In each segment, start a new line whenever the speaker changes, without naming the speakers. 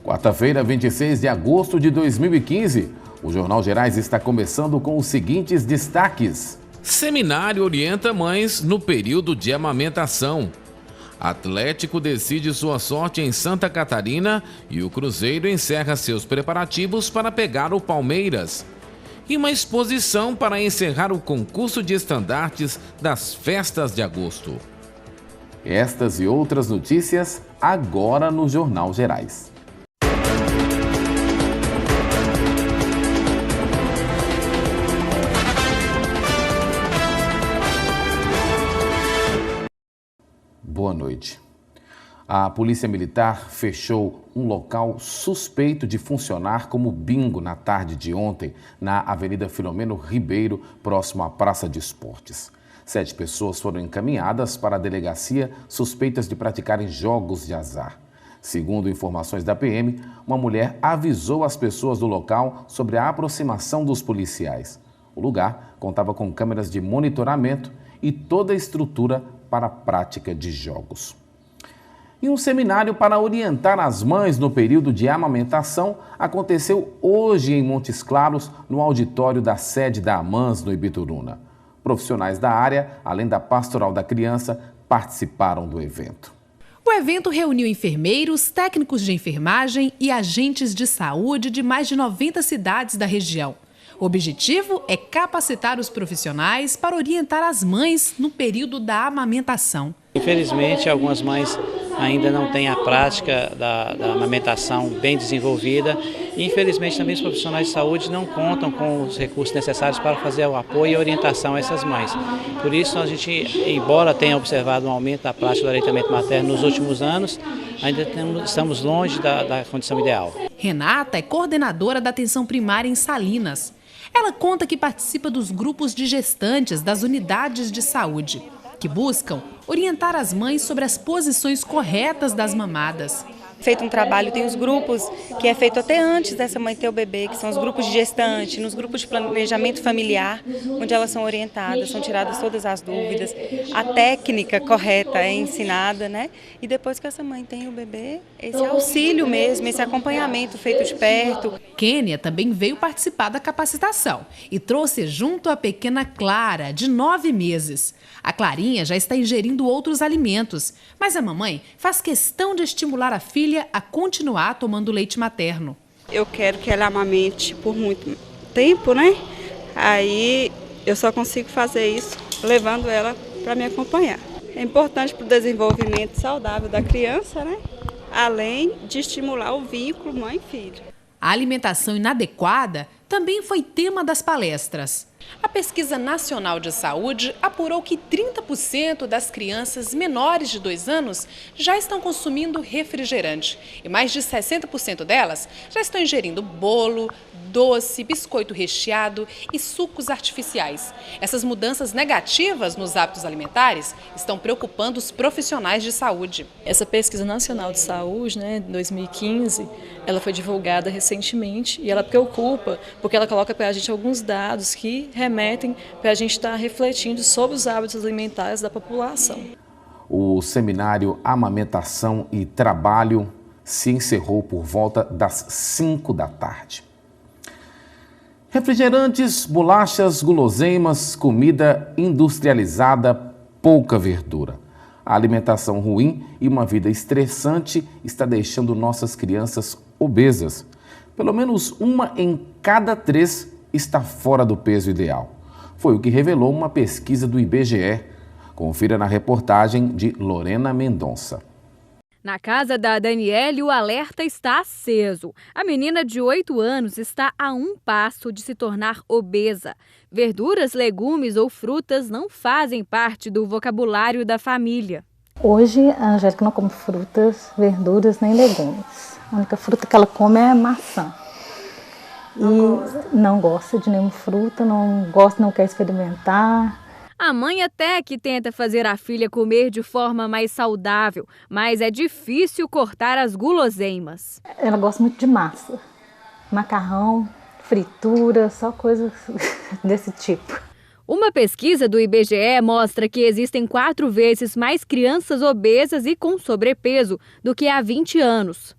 Quarta-feira, 26 de agosto de 2015. O Jornal Gerais está começando com os seguintes destaques.
Seminário orienta mães no período de amamentação. Atlético decide sua sorte em Santa Catarina e o Cruzeiro encerra seus preparativos para pegar o Palmeiras. E uma exposição para encerrar o concurso de estandartes das festas de agosto.
Estas e outras notícias agora no Jornal Gerais. Boa noite. A Polícia Militar fechou um local suspeito de funcionar como bingo na tarde de ontem, na Avenida Filomeno Ribeiro, próximo à Praça de Esportes. 7 pessoas foram encaminhadas para a delegacia suspeitas de praticarem jogos de azar. Segundo informações da PM, uma mulher avisou as pessoas do local sobre a aproximação dos policiais. O lugar contava com câmeras de monitoramento e toda a estrutura para a prática de jogos. E um seminário para orientar as mães no período de amamentação aconteceu hoje em Montes Claros, no auditório da sede da AMANS, no Ibituruna. Profissionais da área, além da Pastoral da Criança, participaram do evento.
O evento reuniu enfermeiros, técnicos de enfermagem e agentes de saúde de mais de 90 cidades da região. O objetivo é capacitar os profissionais para orientar as mães no período da amamentação.
Infelizmente, algumas mães ainda não têm a prática da amamentação bem desenvolvida e, infelizmente, também os profissionais de saúde não contam com os recursos necessários para fazer o apoio e a orientação a essas mães. Por isso, a gente, embora tenha observado um aumento da prática do aleitamento materno nos últimos anos, ainda estamos longe da condição ideal.
Renata é coordenadora da atenção primária em Salinas. Ela conta que participa dos grupos de gestantes das unidades de saúde, que buscam orientar as mães sobre as posições corretas das mamadas.
Feito um trabalho, tem os grupos que é feito até antes dessa mãe ter o bebê, que são os grupos de gestante, nos grupos de planejamento familiar, onde elas são orientadas, são tiradas todas as dúvidas, a técnica correta é ensinada, né? E depois que essa mãe tem o bebê, esse auxílio mesmo, esse acompanhamento feito de perto.
Kênia também veio participar da capacitação e trouxe junto a pequena Clara, de 9 meses. A Clarinha já está ingerindo outros alimentos, mas a mamãe faz questão de estimular a filha a continuar tomando leite materno.
Eu quero que ela amamente por muito tempo, né? Aí eu só consigo fazer isso levando ela para me acompanhar. É importante para o desenvolvimento saudável da criança, né? Além de estimular o vínculo mãe-filho.
A alimentação inadequada também foi tema das palestras. A Pesquisa Nacional de Saúde apurou que 30% das crianças menores de 2 anos já estão consumindo refrigerante e mais de 60% delas já estão ingerindo bolo, doce, biscoito recheado e sucos artificiais. Essas mudanças negativas nos hábitos alimentares estão preocupando os profissionais de saúde.
Essa Pesquisa Nacional de Saúde, 2015, ela foi divulgada recentemente e ela preocupa porque ela coloca para a gente alguns dados que remetem para a gente estar refletindo sobre os hábitos alimentares da população.
O seminário Amamentação e Trabalho se encerrou por volta das 5 da tarde. Refrigerantes, bolachas, guloseimas, comida industrializada, pouca verdura. A alimentação ruim e uma vida estressante está deixando nossas crianças obesas. Pelo menos 1 em cada 3 está fora do peso ideal. Foi o que revelou uma pesquisa do IBGE. Confira na reportagem de Lorena Mendonça.
Na casa da Daniele, o alerta está aceso. A menina de 8 anos está a um passo de se tornar obesa. Verduras, legumes ou frutas não fazem parte do vocabulário da família.
Hoje, a Angélica não come frutas, verduras nem legumes. A única fruta que ela come é maçã. Não gosta de nenhuma fruta, não quer experimentar.
A mãe até que tenta fazer a filha comer de forma mais saudável, mas é difícil cortar as guloseimas.
Ela gosta muito de massa, macarrão, fritura, só coisas desse tipo.
Uma pesquisa do IBGE mostra que existem 4 vezes mais crianças obesas e com sobrepeso do que há 20 anos.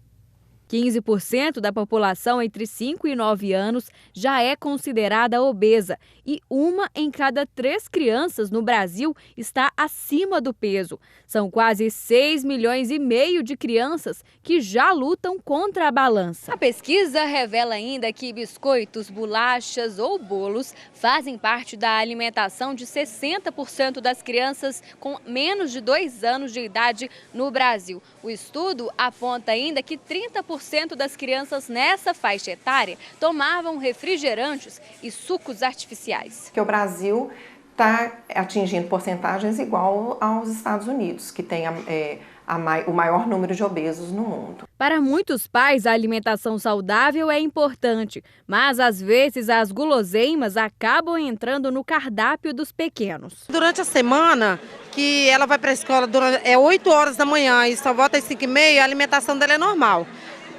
15% da população entre 5 e 9 anos já é considerada obesa e 1 em cada 3 crianças no Brasil está acima do peso. São quase 6,5 milhões de crianças que já lutam contra a balança. A pesquisa revela ainda que biscoitos, bolachas ou bolos fazem parte da alimentação de 60% das crianças com menos de 2 anos de idade no Brasil. O estudo aponta ainda que 30% das crianças nessa faixa etária tomavam refrigerantes e sucos artificiais.
Que o Brasil está atingindo porcentagens igual aos Estados Unidos, que tem o maior número de obesos no mundo.
Para muitos pais, a alimentação saudável é importante, mas às vezes as guloseimas acabam entrando no cardápio dos pequenos.
Durante a semana que ela vai para a escola, 8 horas da manhã e só volta às 5h30, a alimentação dela é normal.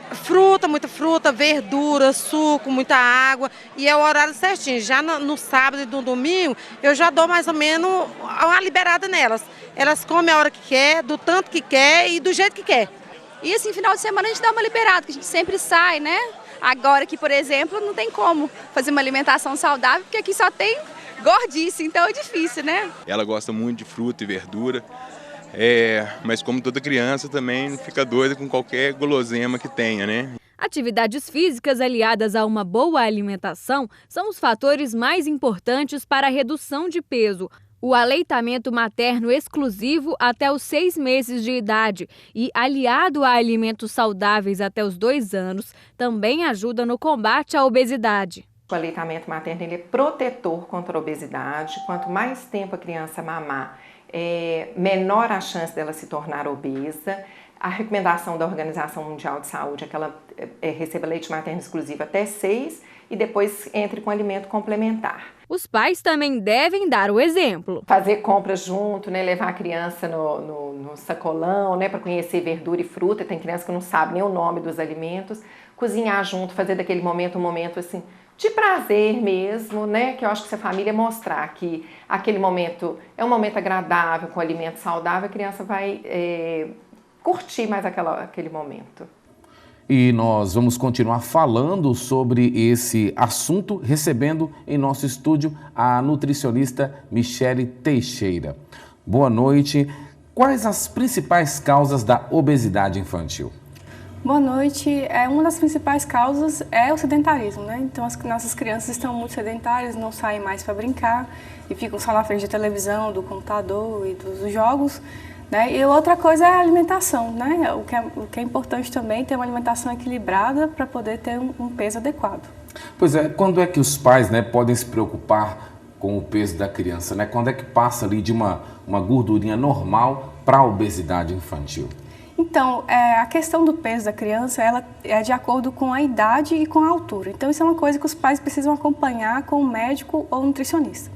Fruta, muita fruta, verdura, suco, muita água e é o horário certinho. Já no sábado e no domingo eu já dou mais ou menos uma liberada nelas. Elas comem a hora que quer, do tanto que quer e do jeito que quer.
E assim, final de semana a gente dá uma liberada, que a gente sempre sai, né? Agora aqui, por exemplo, não tem como fazer uma alimentação saudável, porque aqui só tem gordice, então é difícil, né?
Ela gosta muito de fruta e verdura. Mas como toda criança também fica doida com qualquer guloseima que tenha, né?
Atividades físicas aliadas a uma boa alimentação são os fatores mais importantes para a redução de peso. O aleitamento materno exclusivo até os 6 meses de idade e aliado a alimentos saudáveis até os 2 anos também ajuda no combate à obesidade.
O aleitamento materno ele é protetor contra a obesidade. Quanto mais tempo a criança mamar, menor a chance dela se tornar obesa. A recomendação da Organização Mundial de Saúde é que ela receba leite materno exclusivo até 6 e depois entre com alimento complementar.
Os pais também devem dar o exemplo.
Fazer compras junto, né? Levar a criança no sacolão, né? Para conhecer verdura e fruta. Tem criança que não sabe nem o nome dos alimentos. Cozinhar junto, fazer daquele momento um momento assim de prazer mesmo, né? Que eu acho que se a família mostrar que aquele momento é um momento agradável, com alimento saudável, a criança vai curtir mais aquele momento.
E nós vamos continuar falando sobre esse assunto, recebendo em nosso estúdio a nutricionista Michele Teixeira. Boa noite. Quais as principais causas da obesidade infantil?
Boa noite. Uma das principais causas é o sedentarismo, né? Então as nossas crianças estão muito sedentárias, não saem mais para brincar e ficam só na frente da televisão, do computador e dos jogos. Né? E outra coisa é a alimentação, né? O que é importante também é ter uma alimentação equilibrada para poder ter um peso adequado.
Pois é, quando é que os pais, né, podem se preocupar com o peso da criança, né? Quando é que passa ali de uma gordurinha normal para a obesidade infantil?
Então, a questão do peso da criança, ela é de acordo com a idade e com a altura. Então, isso é uma coisa que os pais precisam acompanhar com o médico ou nutricionista.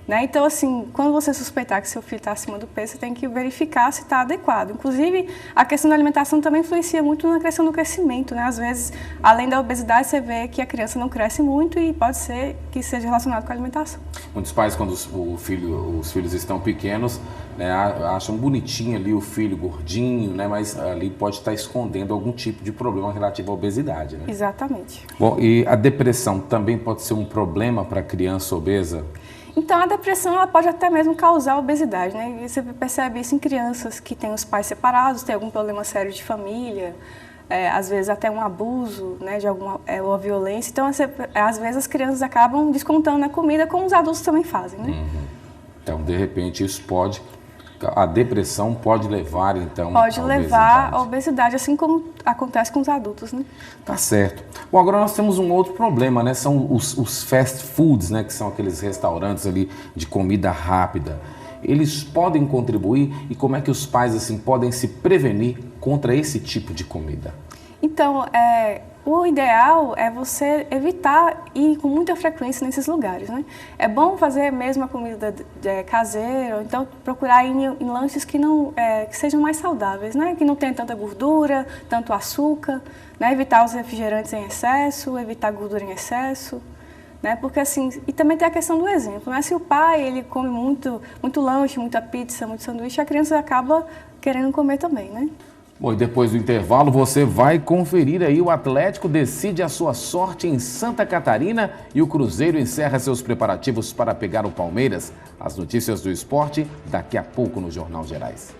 Né? Então, assim, quando você suspeitar que seu filho está acima do peso, você tem que verificar se está adequado. Inclusive, a questão da alimentação também influencia muito na questão do crescimento. Né? Às vezes, além da obesidade, você vê que a criança não cresce muito e pode ser que seja relacionado com a alimentação.
Muitos pais, quando os filhos estão pequenos, né, acham bonitinho ali o filho gordinho, né, mas ali pode estar escondendo algum tipo de problema relativo à obesidade. Né?
Exatamente.
Bom, e a depressão também pode ser um problema para a criança obesa?
Então, a depressão ela pode até mesmo causar obesidade, né? E você percebe isso em crianças que têm os pais separados, têm algum problema sério de família, às vezes até um abuso, né, de alguma ou violência. Então, às vezes as crianças acabam descontando na comida, como os adultos também fazem, né?
Uhum. Então, de repente, a depressão pode levar, então,
pode levar à obesidade, assim como acontece com os adultos, né?
Tá certo. Bom, agora nós temos um outro problema, né? São os fast foods, né? Que são aqueles restaurantes ali de comida rápida. Eles podem contribuir e como é que os pais, assim, podem se prevenir contra esse tipo de comida?
Então, o ideal é você evitar ir com muita frequência nesses lugares, né? É bom fazer mesmo a comida caseira, ou então procurar ir em lanches que sejam mais saudáveis, né? Que não tenham tanta gordura, tanto açúcar, né? Evitar os refrigerantes em excesso, evitar gordura em excesso, né? Porque assim, e também tem a questão do exemplo, né? Se o pai ele come muito lanche, muita pizza, muito sanduíche, a criança acaba querendo comer também, né?
Bom, e depois do intervalo você vai conferir aí: o Atlético decide a sua sorte em Santa Catarina e o Cruzeiro encerra seus preparativos para pegar o Palmeiras. As notícias do esporte daqui a pouco no Jornal Gerais.